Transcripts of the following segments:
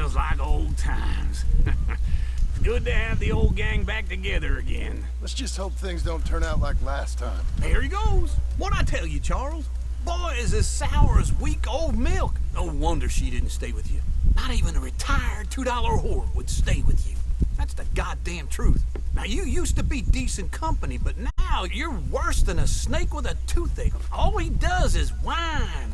feels like old times. It's good to have the old gang back together again. Let's just hope things don't turn out like last time. There he goes. What'd I tell you, Charles? Boy is as sour as weak old milk. No wonder she didn't stay with you. Not even a retired $2 whore would stay with you. That's the goddamn truth. Now, you used to be decent company, but now you're worse than a snake with a toothache. All he does is whine.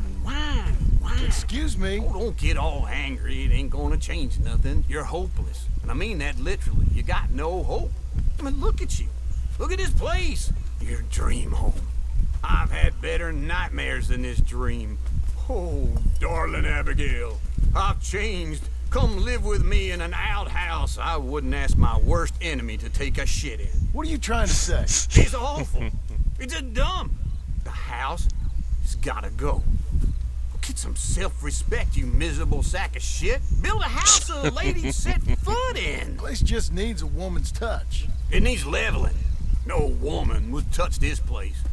Excuse me? Oh, don't get all angry. It ain't gonna change nothing. You're hopeless. And I mean that literally. You got no hope. I mean, look at you. Look at this place. Your dream home. I've had better nightmares than this dream. Oh, darling Abigail, I've changed. Come live with me in an outhouse I wouldn't ask my worst enemy to take a shit in. What are you trying to say? It's awful. It's a dump. The house has gotta go. Get some self-respect, you miserable sack of shit. Build a house a lady set foot in. The place just needs a woman's touch. It needs leveling. No woman would touch this place.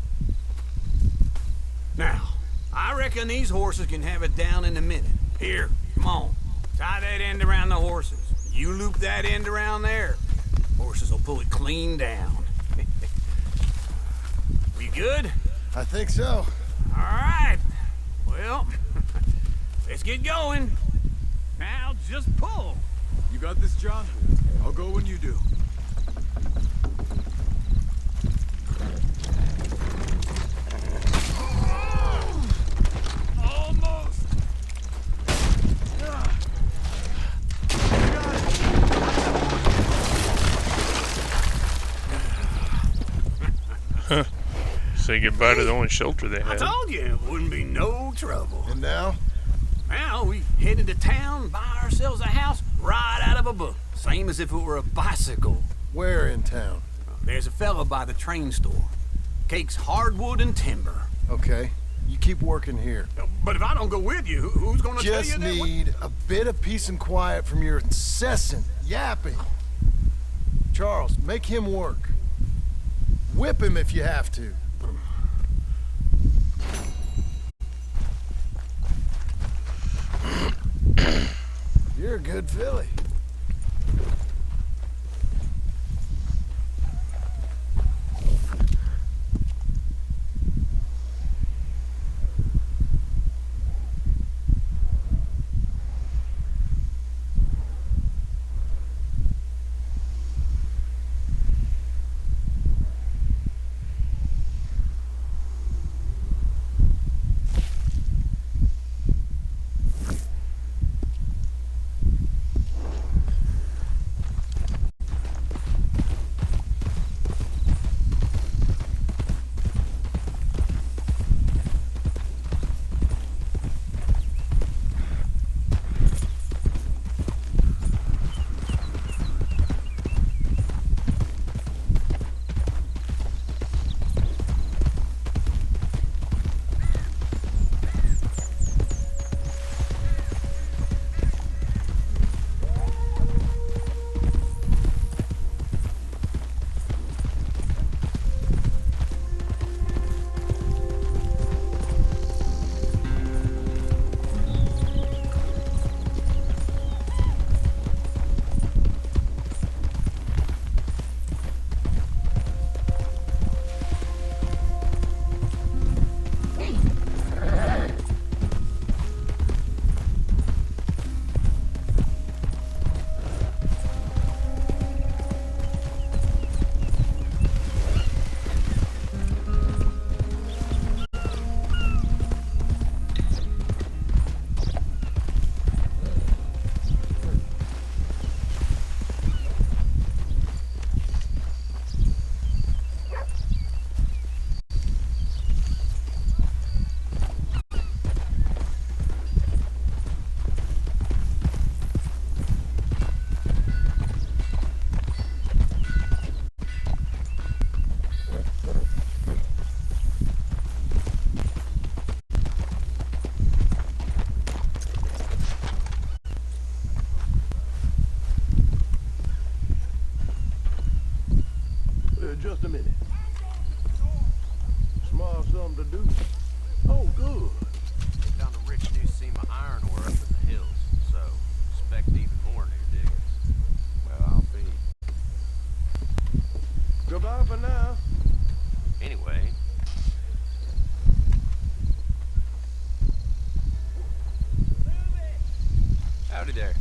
Now, I reckon these horses can have it down in a minute. Here, come on. Tie that end around the horses. You loop that end around there. Horses will pull it clean down. We good? I think so. All right. Well, let's get going. Now just pull. You got this, John? I'll go when you do. Almost. Say goodbye to the only shelter they I had. told you it wouldn't be no trouble. And now? Now we head into town, buy ourselves a house right out of a book. Same as if it were a bicycle. Where in town? There's a fella by the train store. Cakes hardwood and timber. Okay. You keep working here. But if I don't go with you, who's gonna tell you Just that? need a bit of peace and quiet from your incessant yapping. Charles, make him work. Whip him if you have to. You're a good filly. Just a minute. Small something to do. Oh, good. They found a rich new seam of iron ore up in the hills, so expect even for now. Anyway. Howdy there.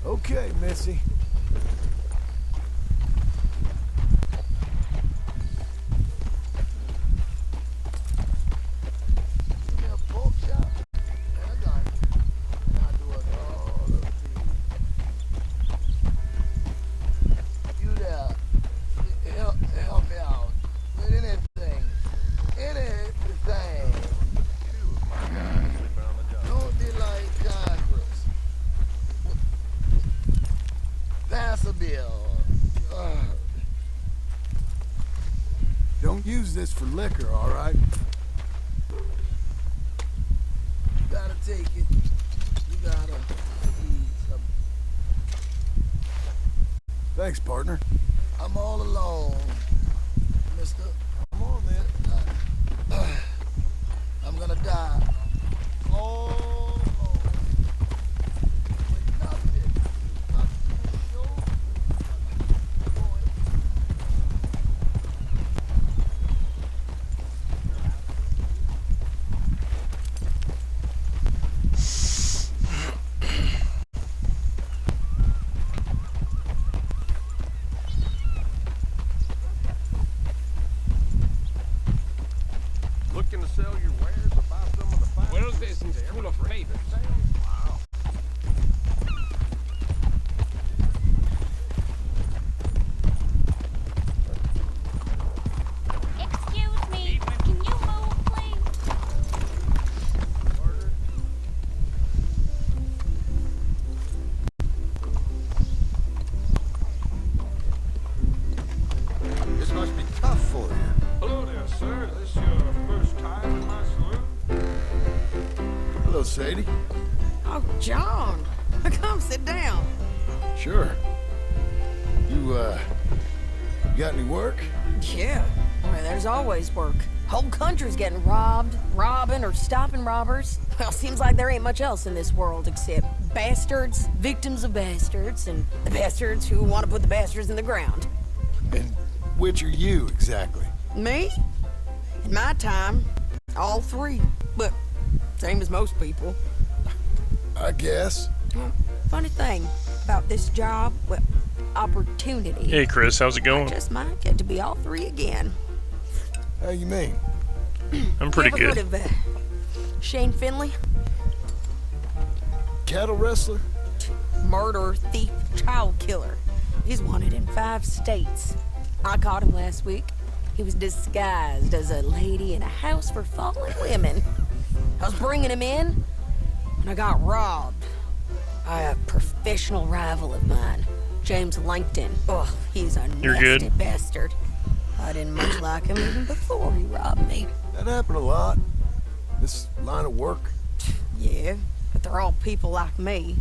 Okay, Missy. Give me a pork chop and a gun, and I'll do it all up to you. You there, help me out with anything. Anything. Don't be like Congress. Pass a bill. Don't use this for liquor, all right? You gotta take it. You gotta eat something. Thanks, partner. I'm all alone, mister. Come on, man. I'm gonna die. All alone. With nothing. Nothing to show. Looking to sell your wares or buy some of the finest? Well, this is full of favors. Wow. Excuse me, can you move, please? This must be tough for you. Hello there, sir. Is this your first time in my saloon? Hello, Sadie. Oh, John, come sit down. Sure. You got any work? Yeah, well, there's always work. Whole country's getting robbed, robbing, or stopping robbers. Well, seems like there ain't much else in this world except bastards, victims of bastards, and the bastards who want to put the bastards in the ground. And which are you, exactly? Me? In my time, all three. But same as most people. I guess. Well, funny thing about this job, well, opportunity. Hey, Chris, how's it I going? just might get to be all three again. How you mean? I'm pretty You ever good. heard of Shane Finley? Cattle wrestler? Murderer, thief, child killer. He's wanted in 5 states. I caught him last week. He was disguised as a lady in a house for fallen women. I was bringing him in, and I got robbed by a professional rival of mine, James Langton. Oh, he's a You're nasty good. bastard. I didn't much like him even before he robbed me. That happened a lot. This line of work. Yeah, but they're all people like me.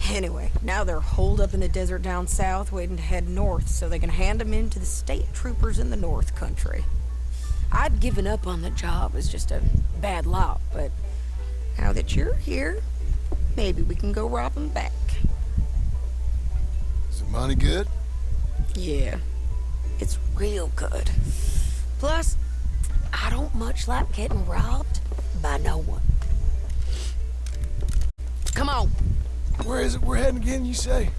Anyway, now they're holed up in the desert down south, waiting to head north so they can hand them in to the state troopers in the north country. I'd given up on the job as just a bad lot, but now that you're here, maybe we can go rob them back. Is the money good? Yeah, it's real good. Plus, I don't much like getting robbed by no one. Come on. Where is it we're heading again, you say?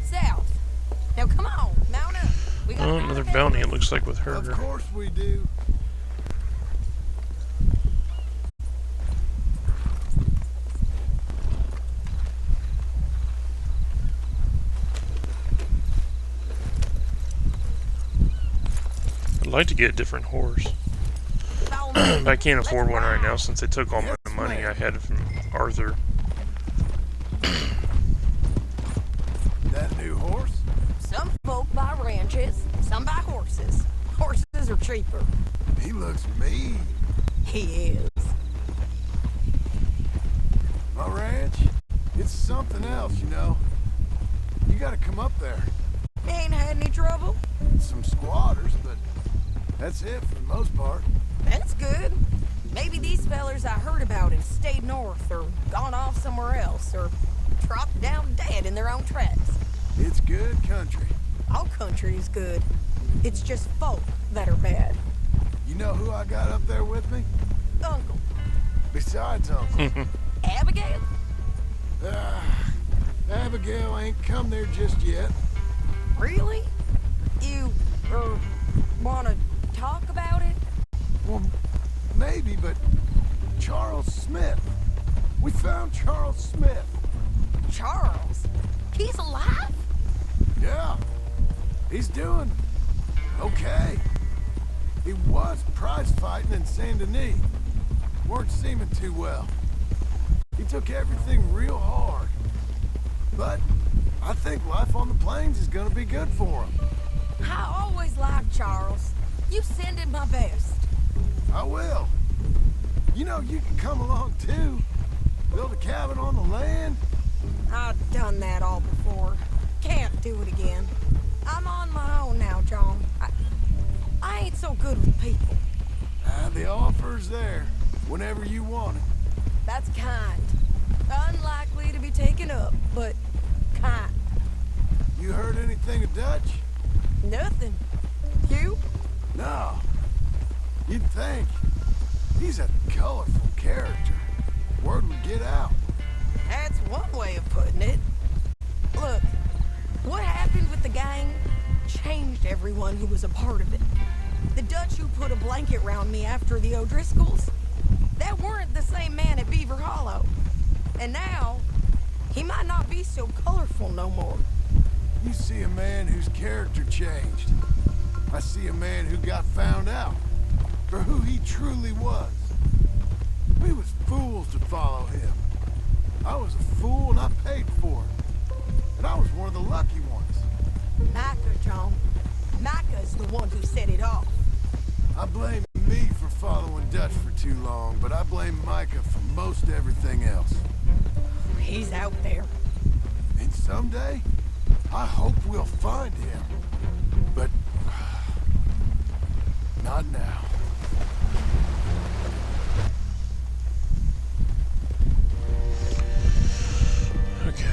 South. Now come on, mount up. We got Oh, another bounty, it looks like, with her. Of course we do. I'd like to get a different horse. Follow me. But I can't afford one right now since they took all my money I had from Arthur. That new horse? Some folk buy ranches, some buy horses. Horses are cheaper. He looks mean. He is. My ranch? It's something else, you know. You gotta come up there. Ain't had any trouble. Some squatters, but that's it for the most part. That's good. Maybe these fellers I heard about have stayed north or gone off somewhere else or dropped down dead in their own tracks. It's good country. All country is good. It's just folk that are bad. You know who I got up there with me? Uncle. Besides Uncle. Abigail? Abigail ain't come there just yet. Really? You, wanna talk about it? Well, maybe, but Charles Smith. We found Charles Smith. Charles? He's alive? Yeah. He's doing okay. He was prize fighting in Saint Denis. Weren't seeming too well. He took everything real hard. But I think life on the plains is gonna be good for him. I always liked Charles. You send him my best. I will. You know, you can come along too. Build a cabin on the land. I've done that all before. Can't do it again. I'm on my own now, John. I ain't so good with people. The offer's there whenever you want it. That's kind. Unlikely to be taken up, but kind. You heard anything of Dutch? Nothing. You? No. You'd think. He's a colorful character. Word would get out. That's one way of putting it. Look, what happened with the gang changed everyone who was a part of it. The Dutch who put a blanket round me after the O'Driscolls, that weren't the same man at Beaver Hollow. And now, he might not be so colorful no more. You see a man whose character changed. I see a man who got found out for who he truly was. We was fools to follow him. I was a fool and I paid for it. And I was one of the lucky ones. Micah, John. Micah's the one who set it off. I blame me for following Dutch for too long, but I blame Micah for most everything else. He's out there. And someday, I hope we'll find him. But not now. Okay.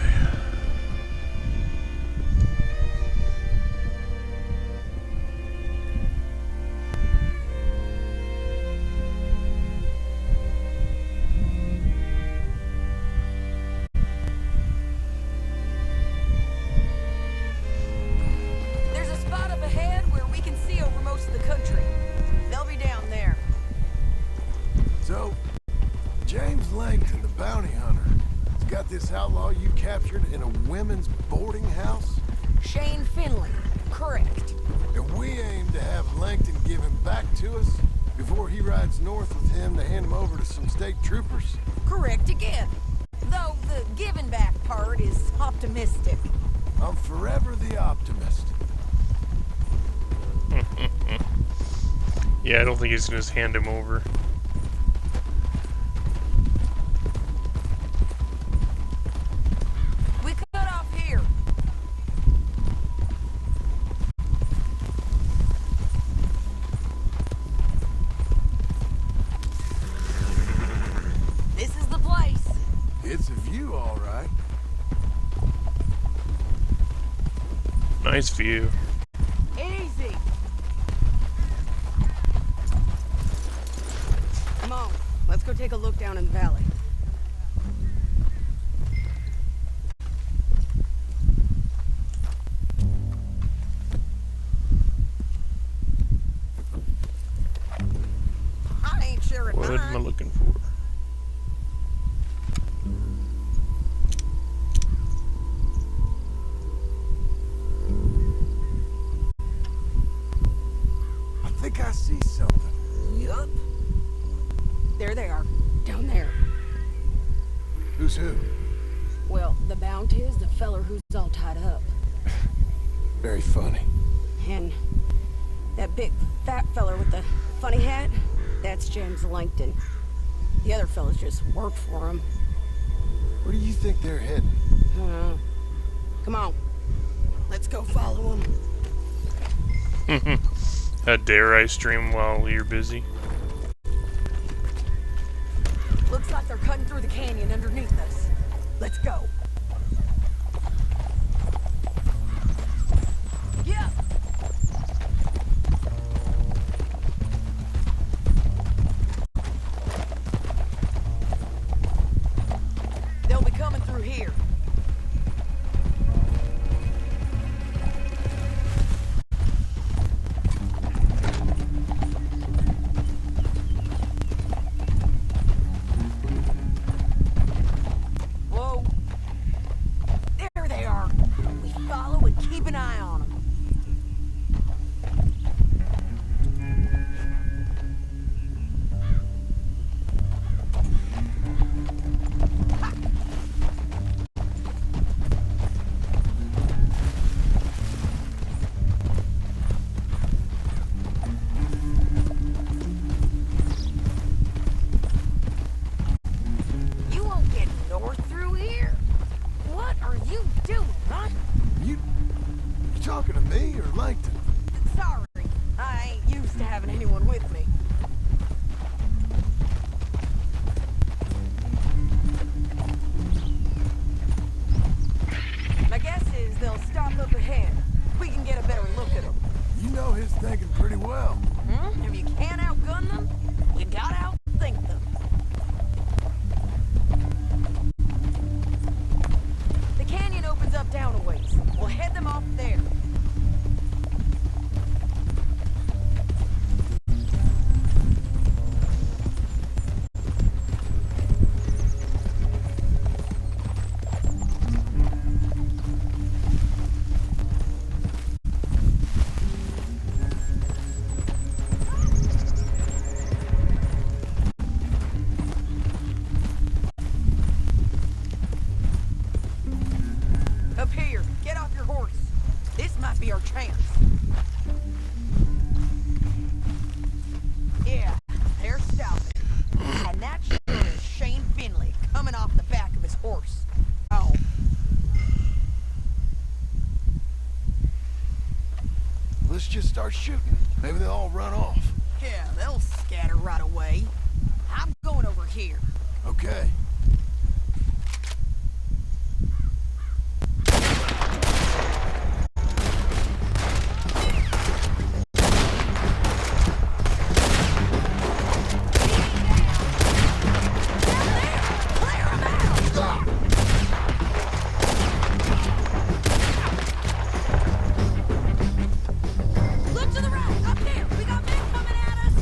There's a spot up ahead where we can see over most of the country. They'll be down there. So, James Langton, the bounty hunter, has got this outlaw you captured in a women's boarding house? Shane Finley. Correct. And we aim to have Langton give him back to us before he rides north with him to hand him over to some state troopers? Correct again. Though the giving back part is optimistic. I'm forever the optimist. Yeah, I don't think he's gonna just hand him over. We cut off here. This is the place. It's a view, all right. Nice view. Easy. Come on, let's go take a look down in the valley. I ain't sure at What am I mine. looking for? I think I see something. Yup. There they are, down there. Who's who? Well, the bounty is the feller who's all tied up. Very funny. And that big fat feller with the funny hat, that's James Langton. The other fellas just work for him. Where do you think they're heading? Come on, let's go follow him. How dare I stream while you're busy? through the canyon underneath us. Let's go. Yeah. They'll be coming through here. Whoa. There they are. We follow and keep an eye on them. You won't get north through here. What are you doing, huh? You talking to me or Langton? Sorry, I ain't used to having anyone with me. My guess is they'll stop up ahead. We can get a better look at them. You know his thinking pretty well. If you can't outgun them, you gotta outthink them. The canyon opens up down a ways. We'll head them off there. Up here, get off your horse. This might be our chance. Yeah, they're stopping. And that sure is Shane Finley coming off the back of his horse. Oh. Let's just start shooting. Maybe they'll all run off. Yeah, they'll scatter right away. I'm going over here. Okay. Look to the right, up there. We got men coming at us.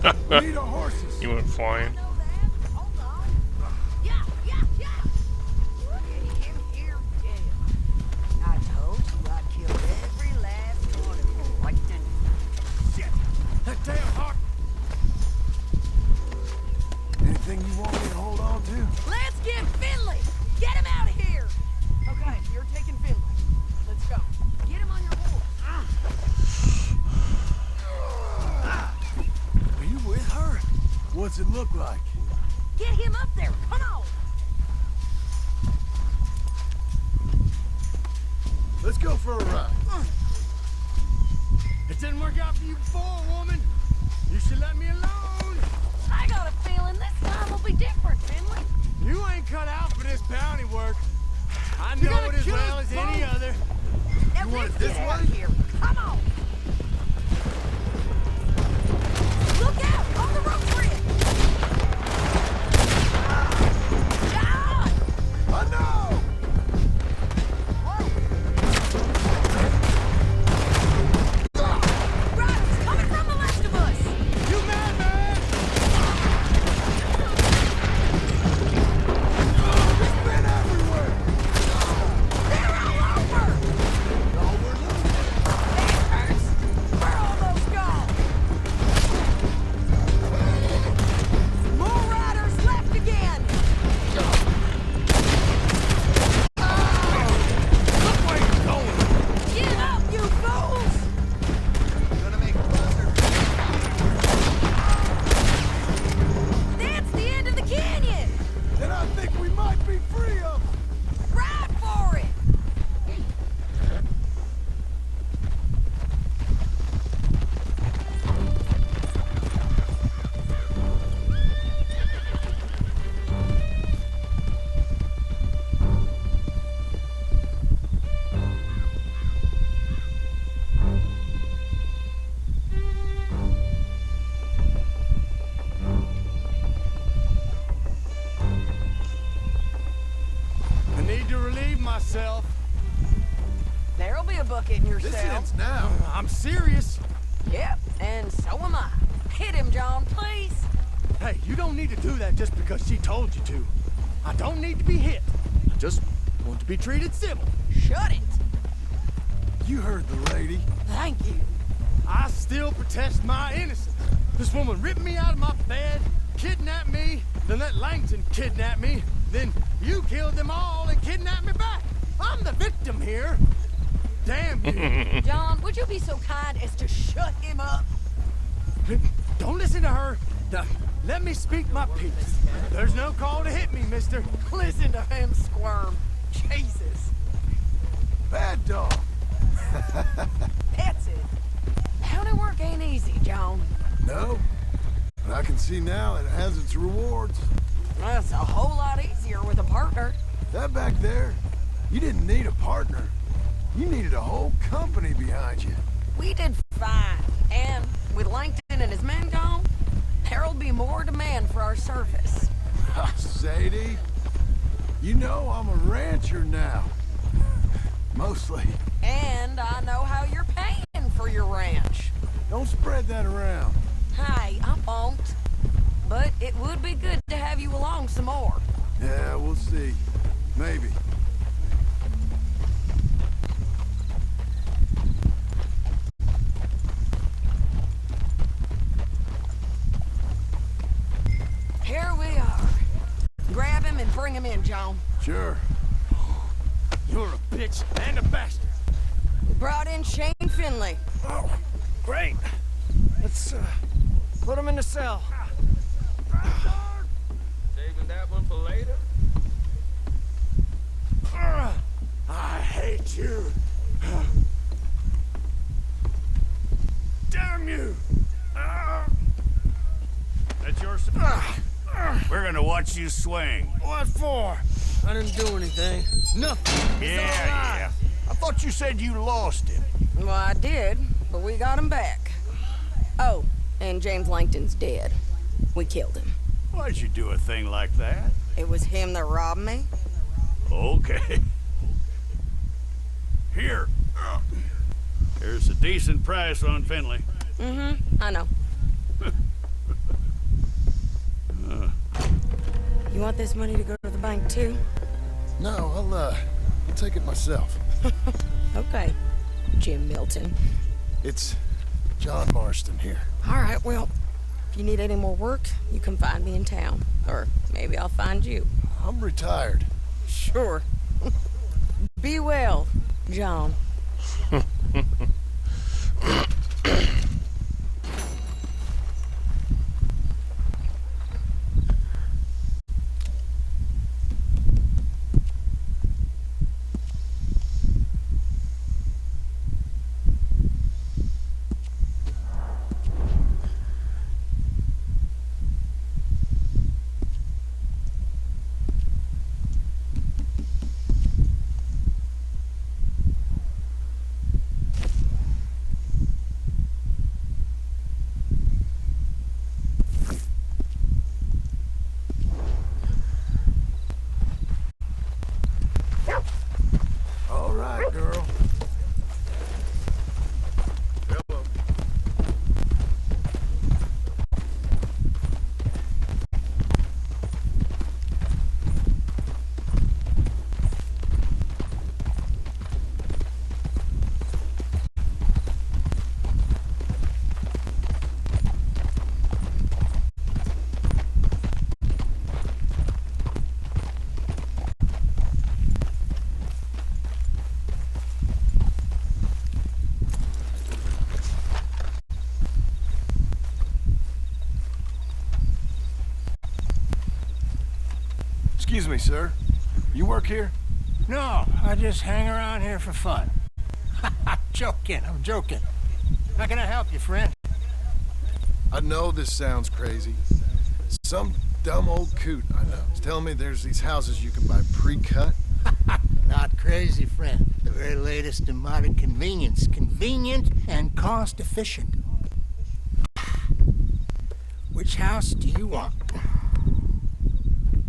We need our horses. He went flying. Hold on. Yeah. Get him here dead. I told you I'd kill every last one of them, Langston. Shit! That damn hawk! Anything you want me to hold on to? Let's get Finley! Get him out of here! Okay, you're taking Finley. Let's go. Get him on your horse. Are you with her? What's it look like? Get him up there. Come on. Let's go for a ride. It didn't work out for you before, woman. You should let me alone. I got a feeling this time will be different, Finley. You ain't cut out for this bounty work. I You know gotta it as kill well us as any both. other. Now want let's it this get out way? of here. Come on. Look out on the road bridge. John! I know! Riders coming from the left of us. You mad, man? It's been everywhere! They're all over. No, we're losing. That hurts. We're almost gone. More riders left again. Look where you're going. Get up, you fools. That's the end of the canyon. And I think we might be free of them. Ride for it. I need to relieve myself. There'll be a bucket in your This cell. ends now. I'm serious. Yep, and so am I. Hit him, John, please. Hey, you don't need to do that just because she told you to. I don't need to be hit. I just want to be treated civil. Shut it. You heard the lady. Thank you. I still protest my innocence. This woman ripped me out of my bed, kidnapped me, then let Langton kidnap me, then you killed them all and kidnapped me back. I'm the victim here. Damn you. John, would you be so kind as to shut him up? Don't listen to her. Now, let me speak my piece. There's no call to hit me, mister. Listen to him squirm. Jesus. Bad dog. That's it. Bounty work ain't easy, John. No. But I can see now it has its rewards. That's a whole lot easier with a partner. That back there, you didn't need a partner. You needed a whole company behind you. We did fine. And with Langton and his men gone, there'll be more demand for our service. Sadie, you know I'm a rancher now. Mostly. And I know how you're paying for your ranch. Don't spread that around. Hey, I won't. But it would be good to have you along some more. Yeah, we'll see. Maybe. Here we are. Grab him and bring him in, John. Sure. You're a bitch and a bastard. We brought in Shane Finley. Oh, great. Let's put him in the cell. Saving that one for later? I hate you. Damn you. That's yours. We're gonna watch you swing. What for? I didn't do anything. Nothing. It's all Yeah. I thought you said you lost him. Well, I did, but we got him back. Oh, and James Langton's dead. We killed him. Why'd you do a thing like that? It was him that robbed me. Okay. Here. Here's a decent price on Finley. I know. You want this money to go to the bank too? No, I'll take it myself. Okay, Jim Milton. It's John Marston here. All right, well, if you need any more work, you can find me in town. Or maybe I'll find you. I'm retired. Sure. Be well, John. All right, girl. Hello. Excuse me, sir. You work here? No, I just hang around here for fun. I'm joking. How can I help you, friend? I know this sounds crazy. Some dumb old coot I know is telling me there's these houses you can buy pre-cut. Not crazy, friend. The very latest in modern convenience. Convenient and cost-efficient. Which house do you want?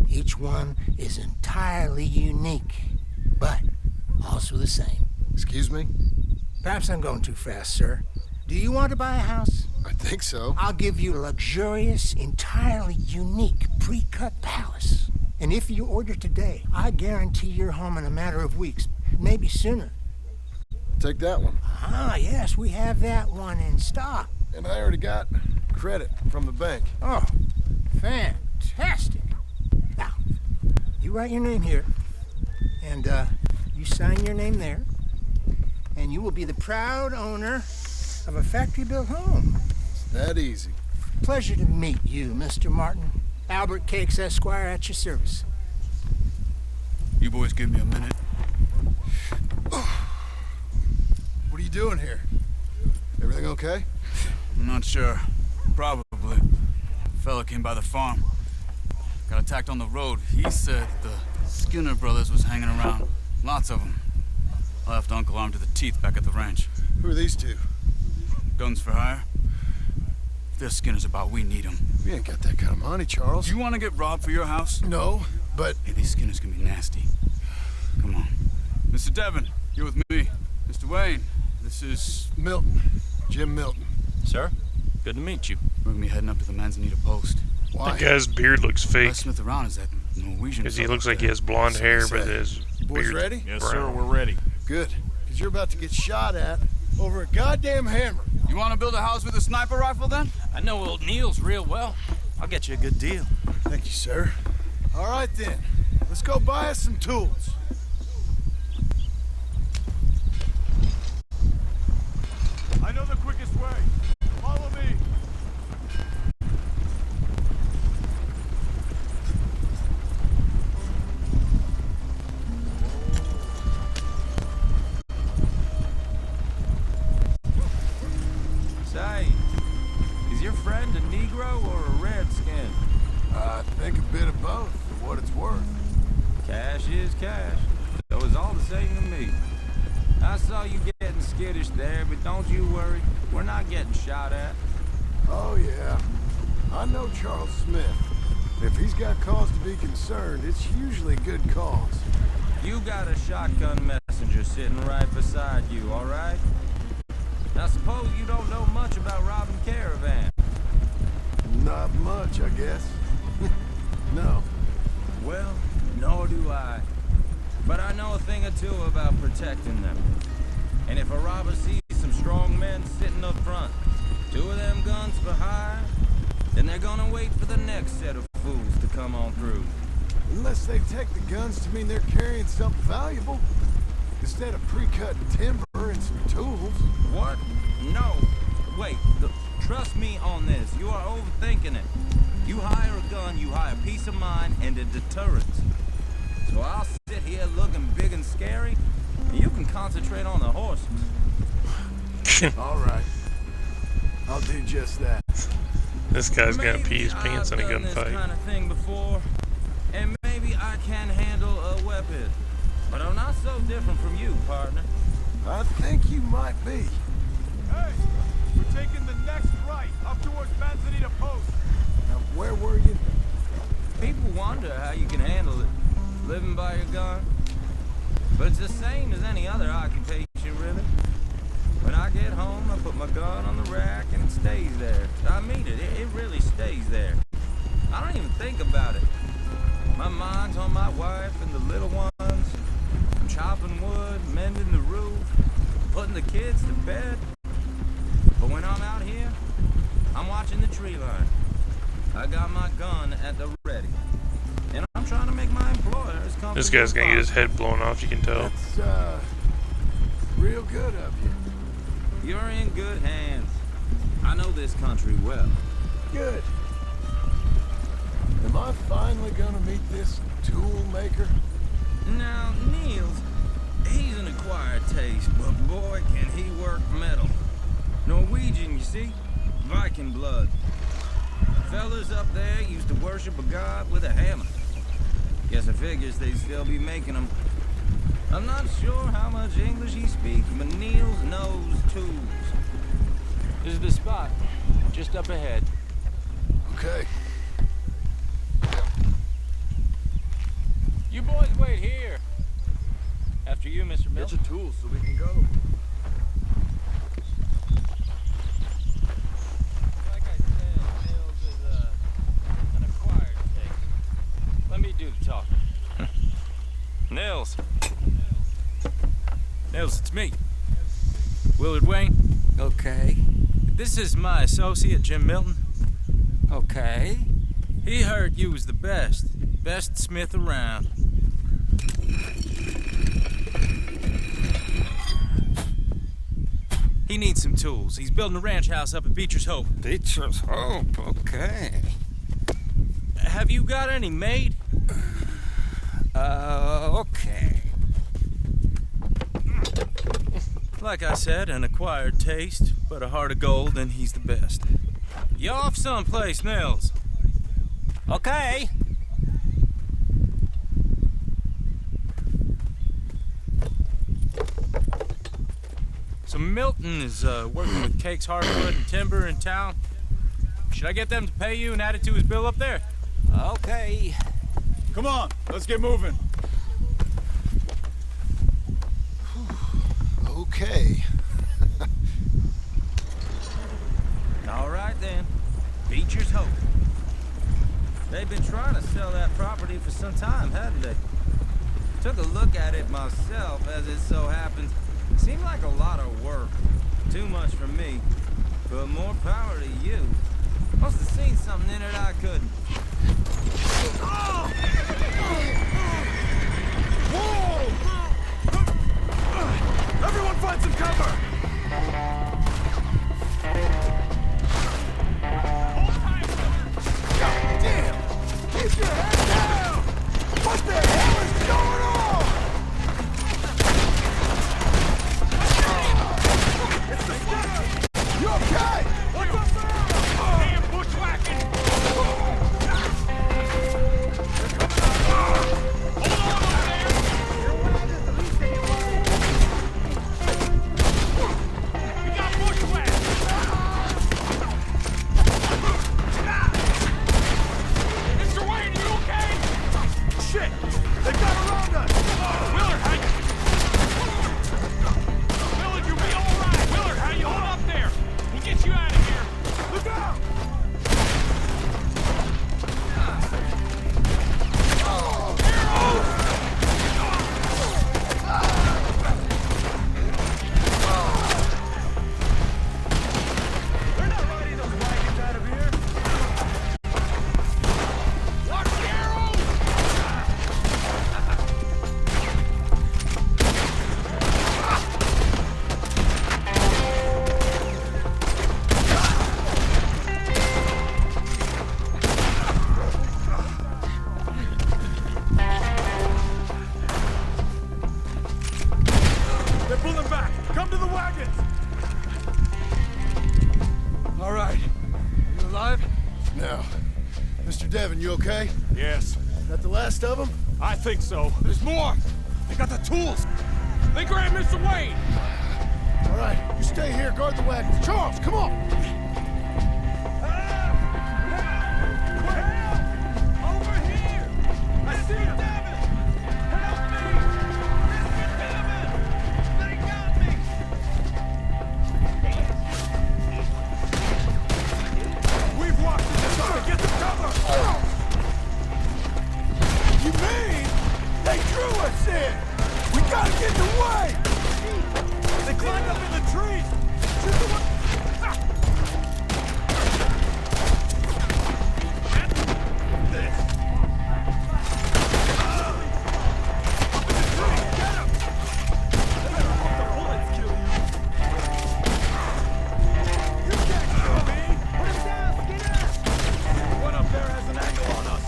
Each one is entirely unique, but also the same. Excuse me? Perhaps I'm going too fast, sir. Do you want to buy a house? I think so. I'll give you a luxurious, entirely unique pre-cut palace. And if you order today, I guarantee you're home in a matter of weeks, maybe sooner. Take that one. Ah, yes, we have that one in stock. And I already got credit from the bank. Oh, fantastic. Now, you write your name here, and you sign your name there, and you will be the proud owner of a factory-built home. It's that easy. Pleasure to meet you, Mr. Martin. Albert Cakes, Esquire, at your service. You boys give me a minute. What are you doing here? Everything okay? I'm not sure. Probably. A fella came by the farm. Got attacked on the road. He said the Skinner brothers was hanging around. Lots of them. I left Uncle armed to the teeth back at the ranch. Who are these two? Guns for hire. If they're Skinner's about, we need them. We ain't got that kind of money, Charles. You want to get robbed for your house? No, but... Hey, these Skinners can be nasty. Come on. Mr. Devon, you're with me. Mr. Wayne, this is... Milton. Jim Milton. Sir, good to meet you. We're gonna be heading up to the Manzanita Post. Why? That guy's beard looks fake. Smith around is that Norwegian Because he fella looks up like he there. has blonde hair, but say. his You boys beard ready? Yes, brown. sir, we're ready. Good. Because you're about to get shot at over a goddamn hammer. You want to build a house with a sniper rifle, then? I know old Neil's real well. I'll get you a good deal. Thank you, sir. All right, then. Let's go buy us some tools. I know the quickest way. Follow me. Say, is your friend a Negro or a Redskin? I think a bit of both, for what it's worth. Cash is cash. So it's all the same to me. I saw you getting skittish there, but don't you worry. We're not getting shot at. Oh, yeah. I know Charles Smith. If he's got cause to be concerned, it's usually good cause. You got a shotgun messenger sitting right beside you, all right? Now suppose you don't know much about robbing caravan. Not much, I guess. No. Well, nor do I. But I know a thing or two about protecting them. And if a robber sees some strong men sitting up front, 2 of them guns for hire, then they're gonna wait for the next set of fools to come on through. Unless they take the guns to mean they're carrying something valuable. Instead of pre-cut timber and some tools. What? No. Wait, trust me on this. You are overthinking it. You hire a gun, you hire peace of mind and a deterrence. So I'll sit here looking big and scary, and you can concentrate on the horses. All right. I'll do just that. This guy's gonna pee his pants in a I've done this gunfight. kind of thing before, and maybe I can handle a weapon. But I'm not so different from you, partner. I think you might be. Hey, we're taking the next right up towards Manzanita Post. Now, where were you? People wonder how you can handle it, living by your gun. But it's the same as any other occupation, really. When I get home, I put my gun on the rack and it stays there. I mean it, it really stays there. I don't even think about it. My mind's on my wife and the little ones. I'm chopping wood, mending the roof, putting the kids to bed. But when I'm out here, I'm watching the tree line. I got my gun at the ready. And I'm trying to make my employer as comfortable. This guy's gonna get his head blown off, you can tell. That's, real good of you. You're in good hands. I know this country well. Good. Am I finally gonna meet this tool maker? Now, Niels, he's an acquired taste, but boy, can he work metal. Norwegian, you see? Viking blood. Fellas up there used to worship a god with a hammer. Guess I figures they'd still be making them. I'm not sure how much English he speaks, but Niels knows tools. This is the spot, just up ahead. Okay. You boys wait here. After you, Mr. Milton. Get your tools so we can go. Like I said, Niels is an acquired taste. Let me do the talking. Nils. Nils, it's me. Willard Wayne. Okay. This is my associate, Jim Milton. Okay. He heard you was the best smith around. He needs some tools. He's building a ranch house up at Beecher's Hope. Beecher's Hope, okay. Have you got any made? Okay. Like I said, an acquired taste, but a heart of gold, and he's the best. You off someplace, Nils? Okay. So Milton is working with Cake's Hardwood and Timber in town. Should I get them to pay you and add it to his bill up there? Okay. Come on, let's get moving. Okay. All right then. Beecher's Hope. They've been trying to sell that property for some time, hadn't they? Took a look at it myself, as it so happens. Seemed like a lot of work. Too much for me. But more power to you. Must have seen something in it I couldn't. Whoa! Everyone find some cover! God damn! Keep your head down! What the hell is going on? It's the stunner! You okay? What's up there? Damn bushwhacking! Hold on over there! Mr. Devon, you okay? Yes, That the last of them? I think so. There's more! They got the tools! They grabbed Mr. Wade! All right, you stay here, guard the wagons. Charles, come on! Over here! I see Devon! Help me! Mr. Devon! They got me! We've walked in this way! Get the cover! You mean they drew us in? We gotta get the way! They climbed up in the trees! Shoot the one! This! Get him! They better hope the bullets kill you! You can't kill me! Put him down, Skinner! One up there has an angle on us!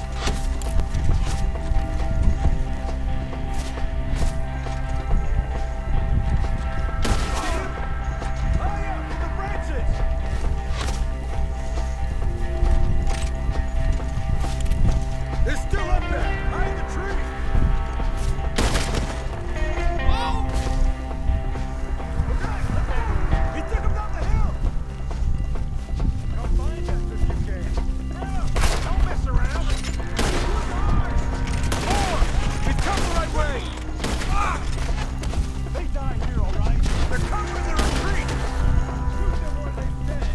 They're still up there, behind the tree. Oh! Okay, let's go. He took him down the hill. Come find us if you can. Don't mess around. More! He's coming the right way. Ah! They die here, all right. They're covering the retreat. Shoot them where they stand.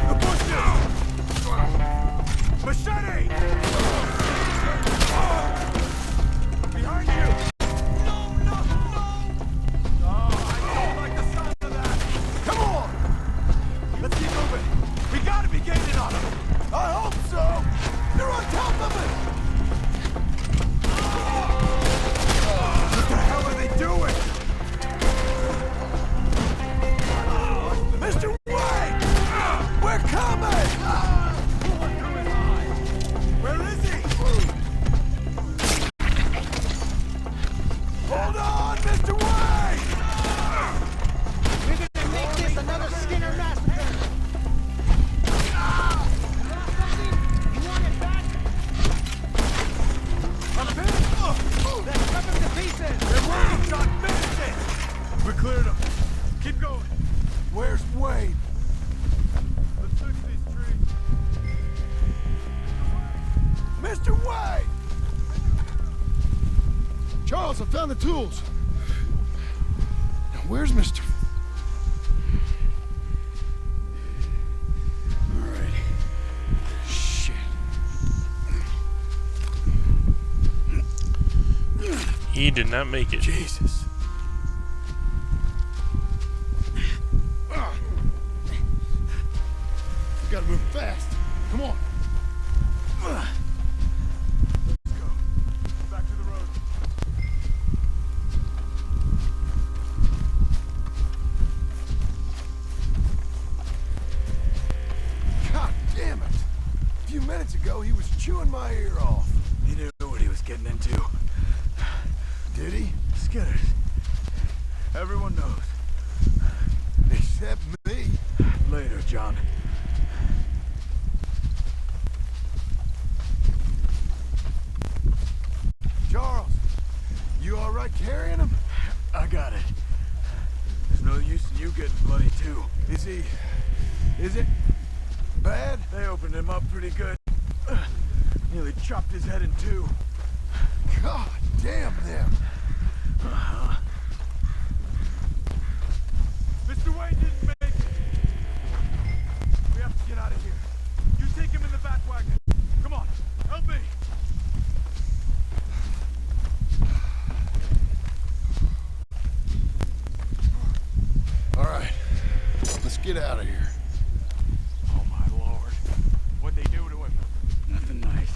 The bushes. Machete! Behind you! No, no, no! Oh, I don't like the sound of that! Come on! Let's keep moving! We gotta be gaining on them! I hope so! They're on top of us! What the hell are they doing? Mr. Wade! We're coming! Bullet through his eye! Where is he? Hold on, Mr. Wade! We're gonna make this another Skinner massacre. You want it back? I'm finished! Let's rip him to pieces. They're waiting, John! Finish it! We cleared them. Keep going. Where's Wade? Let's fix these trees. Mr. Wade! Charles, I found the tools. Now, where's Mr. All right. Shit. He did not make it. Jesus. We gotta move fast. Come on. Let's go. Back to the road. God damn it. A few minutes ago, he was chewing my ear off. He knew what he was getting into. Did he? Skinners. Everyone knows. Except me. Later, John. Charles, you all right carrying him? I got it. There's no use in you getting bloody too. Is it bad? They opened him up pretty good. Nearly chopped his head in two. God damn them. Mr. Wayne didn't make it. We have to get out of here. You take him in the back wagon. Come on, help me. All right, let's get out of here. Oh my lord. What'd they do to him? Nothing nice.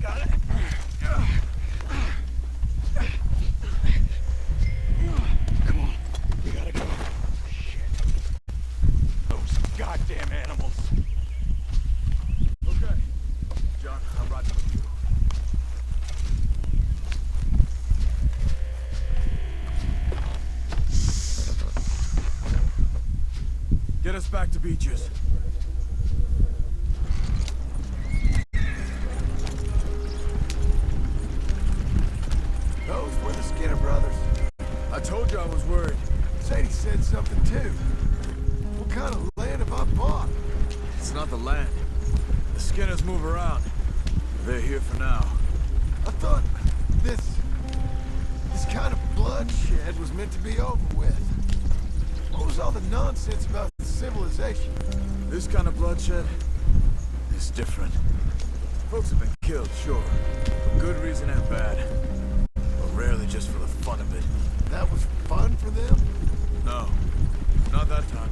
Got it. Come on. We gotta go. Shit. Those goddamn animals. Okay. John, I'm riding with you. Get us back to Beaches. said something too. What kind of land have I bought? It's not the land. The Skinners move around. They're here for now. I thought this kind of bloodshed was meant to be over with. What was all the nonsense about civilization? This kind of bloodshed is different. Folks have been killed, sure. For good reason and bad. But rarely just for the fun of it. That was fun for them? No, not that time.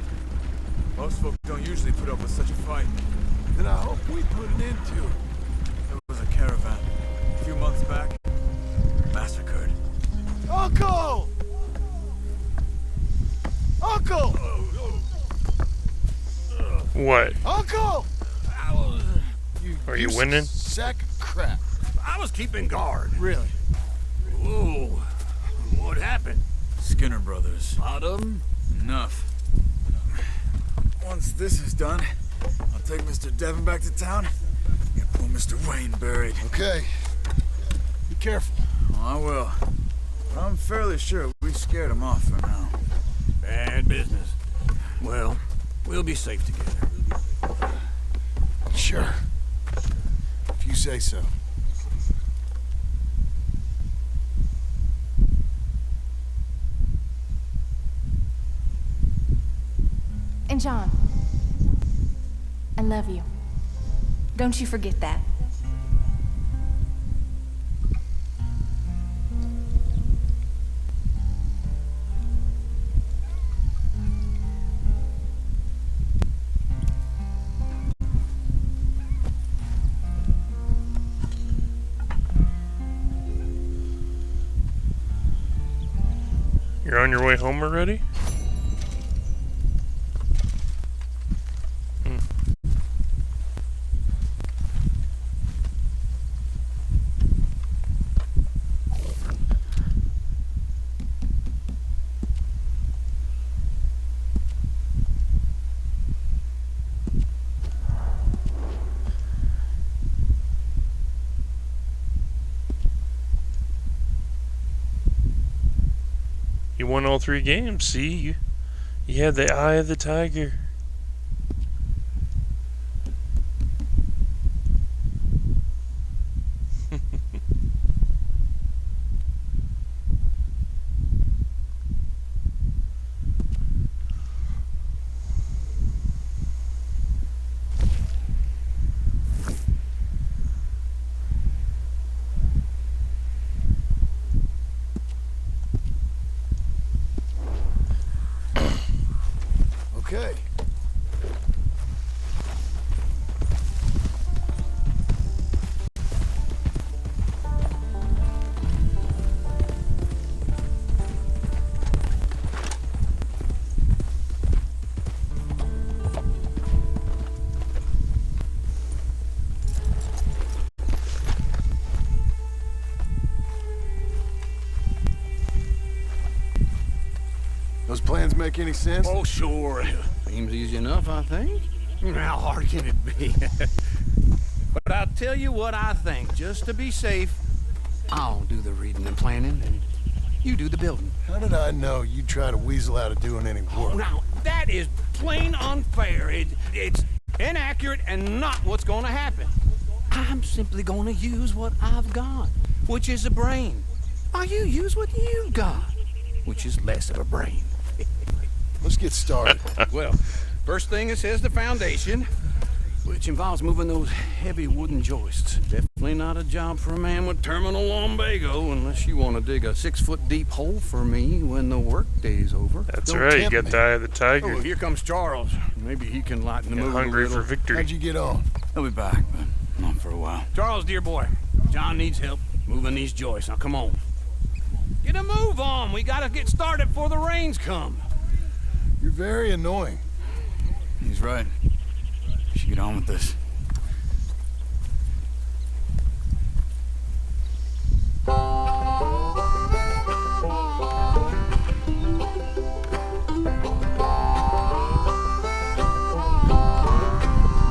Most folk don't usually put up with such a fight. Then I hope we put an end to it. There was a caravan a few months back. Massacred. Uncle! Uncle! What? Uncle! Are you winning? Sack of crap. I was keeping guard. Really? Whoa. What happened? Skinner brothers. A lot of them? Enough. Once this is done, I'll take Mr. Devon back to town and poor Mr. Wayne buried. Okay. Be careful. Oh, I will. But I'm fairly sure we scared him off for now. Bad business. Well, we'll be safe together. Sure. If you say so. And John, I love you. Don't you forget that. You're on your way home already? You won all 3 games, see? You had the eye of the tiger. Okay. Those plans make any sense? Oh, sure. Seems easy enough, I think. How hard can it be? But I'll tell you what I think. Just to be safe, I'll do the reading and planning, and you do the building. How did I know you'd try to weasel out of doing any work? Now, that is plain unfair. It's inaccurate and not what's going to happen. I'm simply going to use what I've got, which is a brain. While you use what you've got, which is less of a brain. Let's get started. Well, first thing it says the foundation, which involves moving those heavy wooden joists. Definitely not a job for a man with terminal lumbago, unless you want to dig a 6-foot deep hole for me when the workday's over. That's Don't right, you tempt got me. the eye of the tiger. Oh, here comes Charles. Maybe he can lighten the You're mood hungry a for little. victory. How'd you get on? He'll be back, but not for a while. Charles, dear boy, John needs help moving these joists. Now, come on. Get a move on. We gotta get started before the rains come. You're very annoying. He's right. We should get on with this.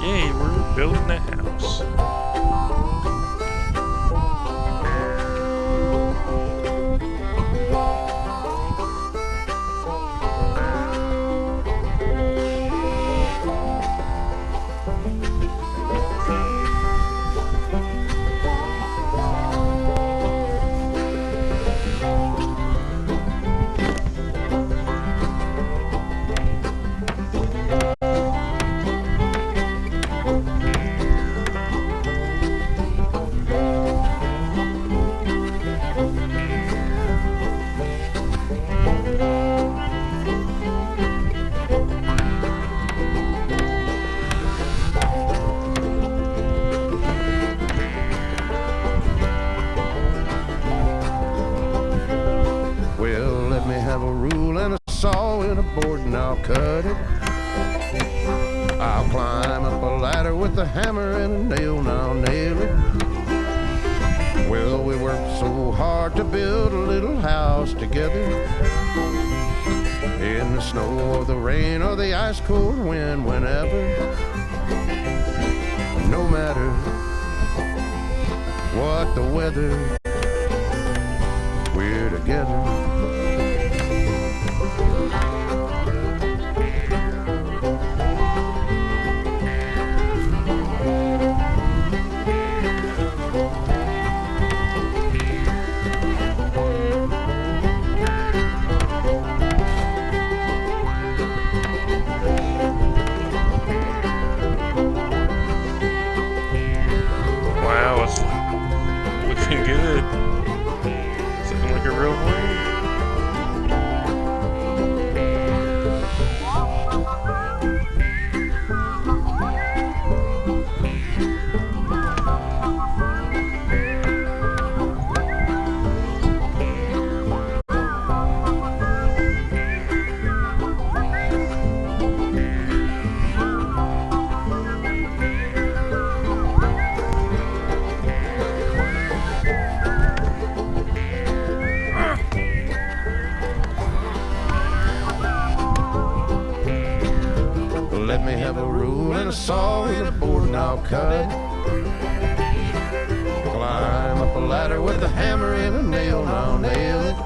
Yay, we're building a house. cut it. I'll climb up a ladder with a hammer and a nail, and I'll nail it. Well, we worked so hard to build a little house together. In the snow or the rain or the ice cold wind, whenever. No matter what the weather, we're together. Wow, it's looking good. It's looking like a real home. Let me have a rule and a saw and a board and I'll cut it. Climb up a ladder with a hammer and a nail and I'll nail it.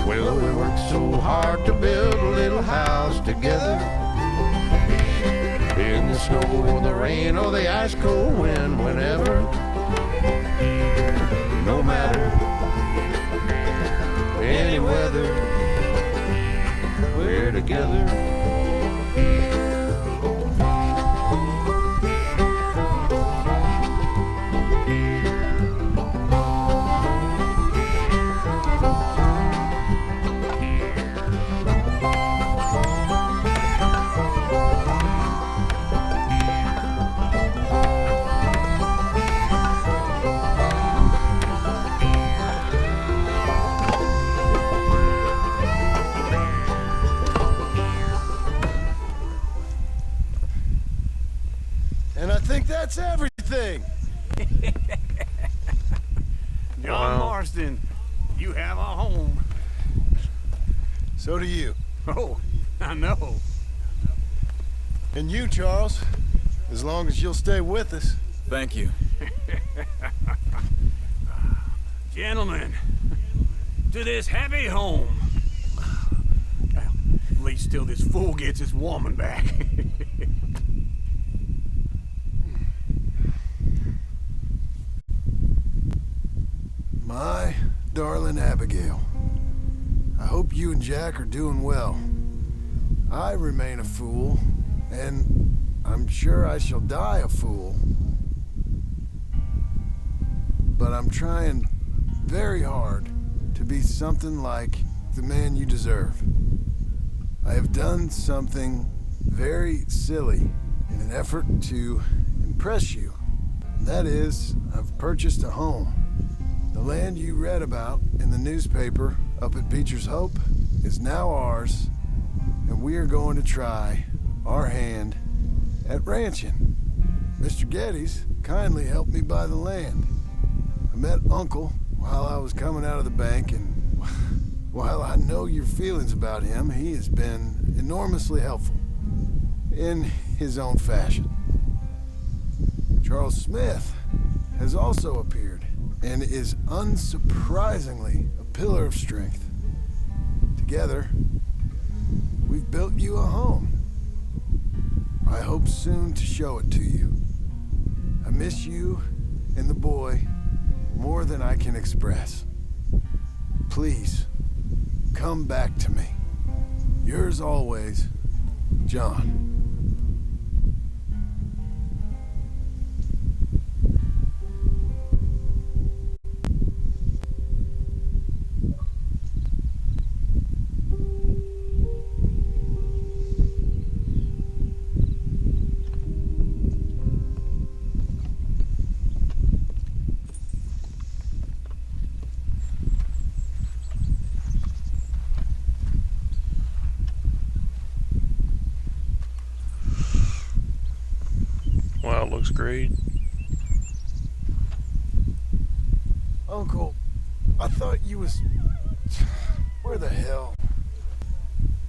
Well, we worked so hard to build a little house together. In the snow or the rain or the ice cold wind, whenever. No matter any weather, we're together. And I think that's everything. John Marston, you have a home. So do you. Oh, I know. And you, Charles, as long as you'll stay with us. Thank you. Gentlemen, to this happy home. Well, at least till this fool gets his woman back. My darling Abigail, I hope you and Jack are doing well. I remain a fool, and I'm sure I shall die a fool. But I'm trying very hard to be something like the man you deserve. I have done something very silly in an effort to impress you. And that is, I've purchased a home. The land you read about in the newspaper up at Beecher's Hope is now ours, and we are going to try our hand at ranching. Mr. Geddes kindly helped me buy the land. I met Uncle while I was coming out of the bank, and while I know your feelings about him, he has been enormously helpful in his own fashion. Charles Smith has also appeared and is unsurprisingly a pillar of strength. Together, we've built you a home. I hope soon to show it to you. I miss you and the boy more than I can express. Please, come back to me. Yours always, John. Wow, it looks great. Uncle, I thought you was... Where the hell?